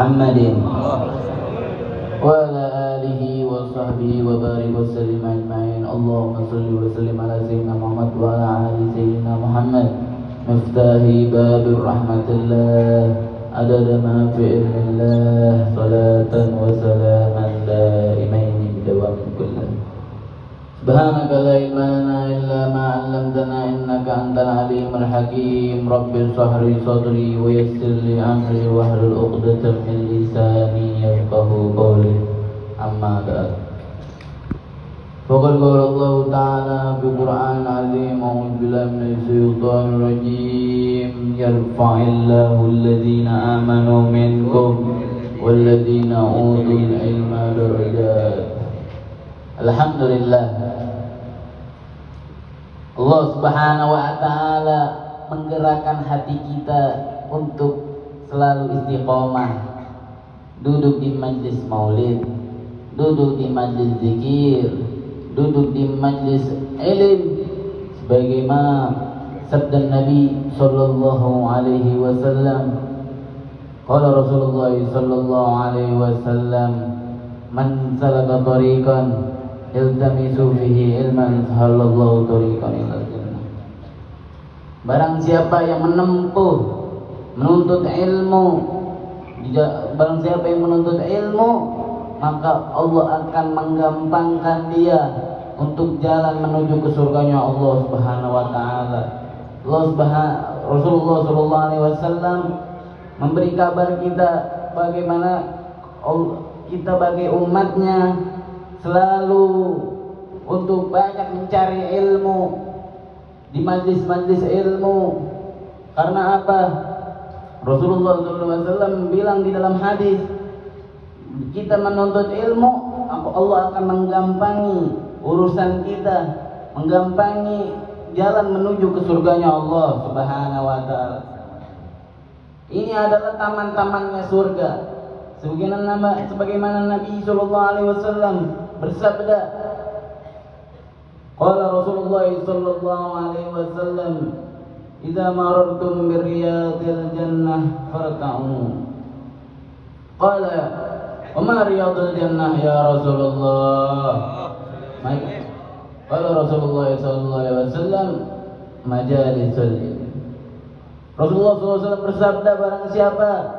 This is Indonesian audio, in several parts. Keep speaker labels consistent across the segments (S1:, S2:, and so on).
S1: محمد وعلى آله وصحبه وبارك وسلم أجمعين. اللهم صل وسلم على سيدنا محمد وعلى آل سيدنا محمد مفتاح باب رحمة الله عدد ما في علم الله صلاة وسلاما دائمين بدوام كله. سبحانك لا علم لنا إلا ما علمتنا إنك أنت العليم الحكيم. رب اشرح لي صدري ويسر لي أمري واحلل عقدة من لساني يفقهوا قولي. أما بعد فقد قال الله تعالى في القرآن العظيم أعوذ بالله من الشيطان الرجيم يرفع الله الذين آمنوا منكم والذين أوتوا العلم درجات. Alhamdulillah, Allah Subhanahu wa Ta'ala menggerakkan hati kita untuk selalu istiqomah, duduk di majlis maulid, duduk di majlis zikir, duduk di majlis ilm, sebagaimana sabda Nabi sallallahu alaihi wasallam. Qala Rasulullah sallallahu alaihi wasallam, man salaka tariqan iltamisu fihi ilman sahalallahu tariqan ilal jannah. Barang siapa yang menuntut ilmu, barang siapa yang menuntut ilmu, maka Allah akan menggampangkan dia untuk jalan menuju ke surganya Allah Subhanahu wa taala. Rasulullah sallallahu alaihi wasallam memberi kabar kita bagaimana kita bagi umatnya selalu untuk banyak mencari ilmu di majlis-majlis ilmu. Karena apa? Rasulullah SAW bilang di dalam hadis, kita menuntut ilmu, Allah akan menggampangi urusan kita, menggampangi jalan menuju ke surganya Allah Subhanahu wa taala. Ini adalah taman-tamannya surga. Sebagaimana Nabi sallallahu alaihi wasallam bersabda, qala Rasulullah sallallahu alaihi wasallam, idza marartum bi riyadil jannah farta'u. Qala wa ma riyadul jannah ya Rasulullah? Qala Rasulullah sallallahu alaihi wasallam, majalisul ilm. Rasulullah sallallahu alaihi wasallam bersabda, barang siapa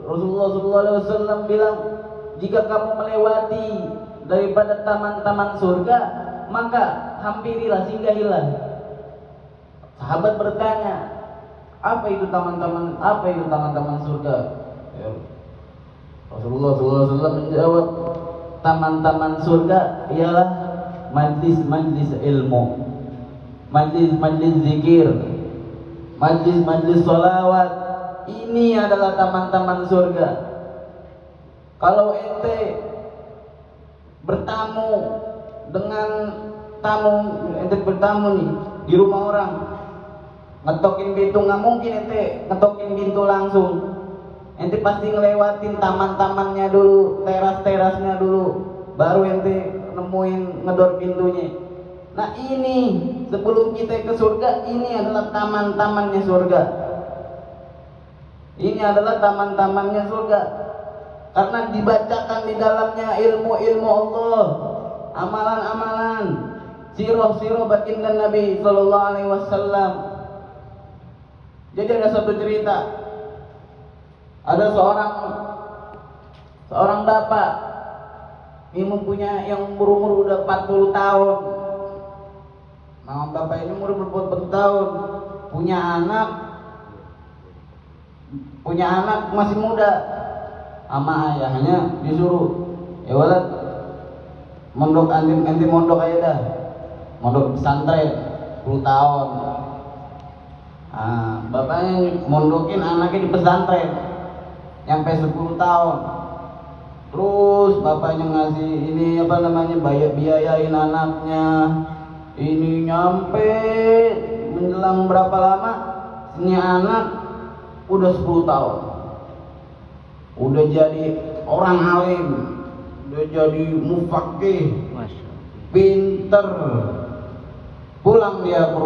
S1: Rasulullah SAW bilang, jika kamu melewati daripada taman-taman surga, maka hampirilah, singgahilah. Sahabat bertanya, apa itu taman-taman surga? Ya. Rasulullah SAW menjawab, taman-taman surga ialah majlis-majlis ilmu, majlis-majlis zikir, majlis-majlis sholawat. Ini adalah taman-taman surga. Kalau ente bertamu nih di rumah orang, ngetokin pintu, nggak mungkin ente ngetokin pintu langsung. Ente pasti ngelewatin taman-tamannya dulu, teras-terasnya dulu, baru ente nemuin ngedor pintunya. Nah ini sebelum kita ke surga, ini adalah taman-tamannya surga. Ini adalah taman-tamannya surga, karena dibacakan di dalamnya ilmu-ilmu Allah, amalan-amalan, sirah-sirah baginda Nabi sallallahu alaihi wasallam. Jadi ada satu cerita, ada seorang bapak yang berumur udah 40 tahun. Nah, bapak ini umur 40 tahun, punya anak masih muda, sama ayahnya disuruh, ya walad, mondok anti mondok aja dah, mondok pesantren 10 tahun. Nah, bapaknya mondokin anaknya di pesantren nyampe 10 tahun. Terus bapaknya ngasih biayain anaknya. Ini nyampe menjelang berapa lama, ini anak udah 10 tahun, udah jadi orang alim, udah jadi mufaqih, pinter. Pulang dia ke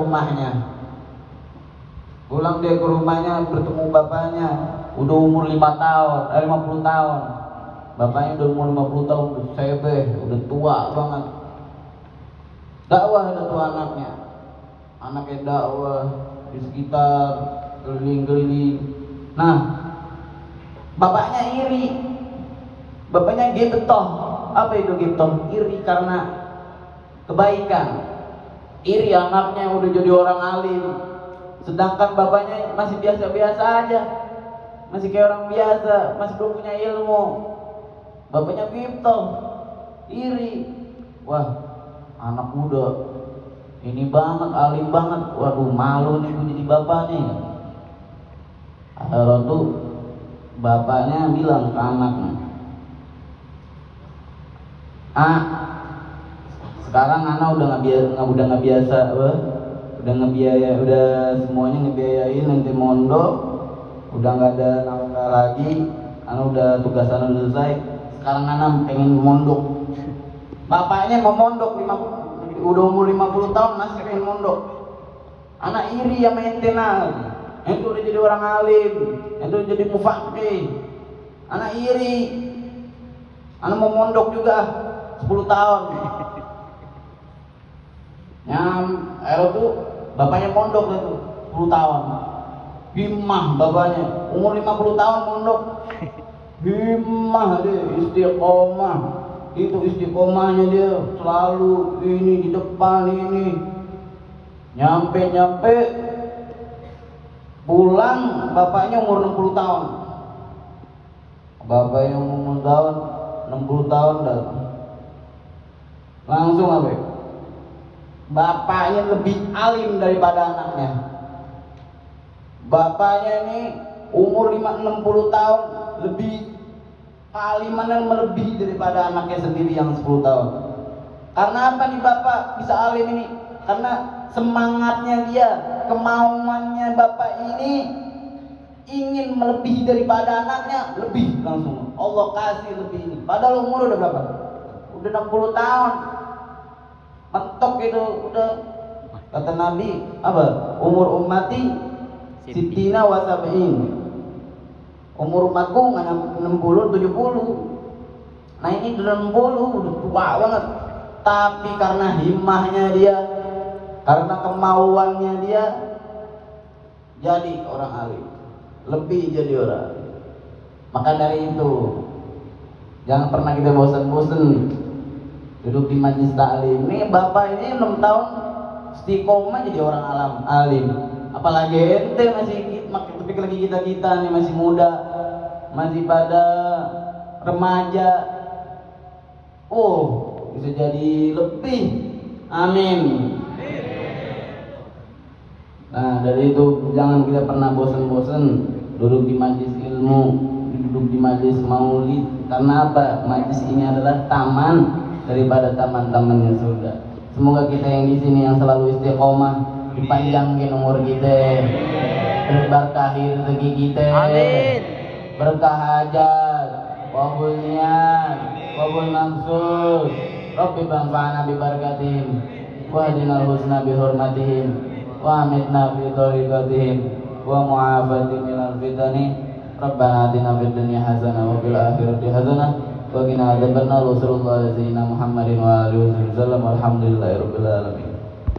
S1: rumahnya bertemu bapaknya. udah umur 50 tahun. Bapaknya udah umur 50 tahun, udah sebeh, udah tua banget. Dakwah ada tuh anaknya dakwah di sekitar keliling-keliling. Nah, bapaknya iri, bapaknya gibtoh. Apa itu gibtoh? Iri karena kebaikan. Iri anaknya udah jadi orang alim, sedangkan bapaknya masih biasa-biasa aja, masih kayak orang biasa, masih belum punya ilmu. Bapaknya gibtoh, iri. Wah, anak muda ini banget, alim banget. Waduh, malu nih gue jadi bapak nih. Akhirnya tuh bapaknya bilang ke anaknya, sekarang anak udah nggak biasa, udah ngebiaya, udah semuanya ngebiayain nanti mondok, udah nggak ada nafkah lagi, anak udah tugas anak udah selesai. Sekarang anak pengen mondok. Bapaknya mau mondok, udah umur 50 tahun masih pengen mondok. Anak iri ya mainten aja. Itu udah jadi orang alim, itu jadi mufaqih. Anak iri. Anak mau mondok juga 10 tahun. Akhirnya tuh bapaknya mondok itu 10 tahun. Himmah bapaknya, umur 50 tahun mondok. Himmah dia, istiqomah. Itu istiqomahnya dia selalu ini di depan ini. Nyampe pulang bapaknya umur 60 tahun. Bapaknya umur 60 tahun datang. Langsung apa? Bapaknya lebih alim daripada anaknya. Bapaknya ini umur 60 tahun, lebih kealimannya melebihi daripada anaknya sendiri yang 10 tahun. Karena apa nih bapak bisa alim ini? Karena semangatnya dia, kemauannya bapak ini ingin melebihi daripada anaknya, lebih langsung Allah kasih lebih ini. Padahal umur udah berapa? Udah 60 tahun. Mentok itu udah. Kata Nabi apa? Umur ummati sitina wa sab'in. Umur umatku nggak 60, 70. Nah ini udah 60, udah tua banget. Tapi karena himmahnya dia, karena kemauannya dia, jadi orang alim, lebih jadi orang alim. Maka dari itu, jangan pernah kita bosan-bosan duduk di majlis taklim. Ini bapak ini 6 tahun istiqomah jadi orang alim. Apalagi ente masih, tapi lagi kita nih masih muda, masih pada remaja. Bisa jadi lebih. Amin. Nah dari itu jangan kita pernah bosan-bosan duduk di majlis ilmu, duduk di majlis maulid. Karena apa? Majlis ini adalah taman daripada taman-tamannya surga. Semoga kita yang di sini yang selalu istiqomah, dipanjangin umur kita, berkahi rezeki kita, berkah hajat, wabul niat, wabul maksud. Rabbi banfa'na bi barakatihim, wahdinal husna bi hurmatihim, wa amitna fi tariqatihim, wa mu'afatin minal fitani. Rabbana atina fid dunya hasanah wa fil akhirati hasanah wa qina adzabannar. Wa sallallahu alaihi wa sallam Muhammadin wa alihi wasallam. Alhamdulillahirabbil alamin.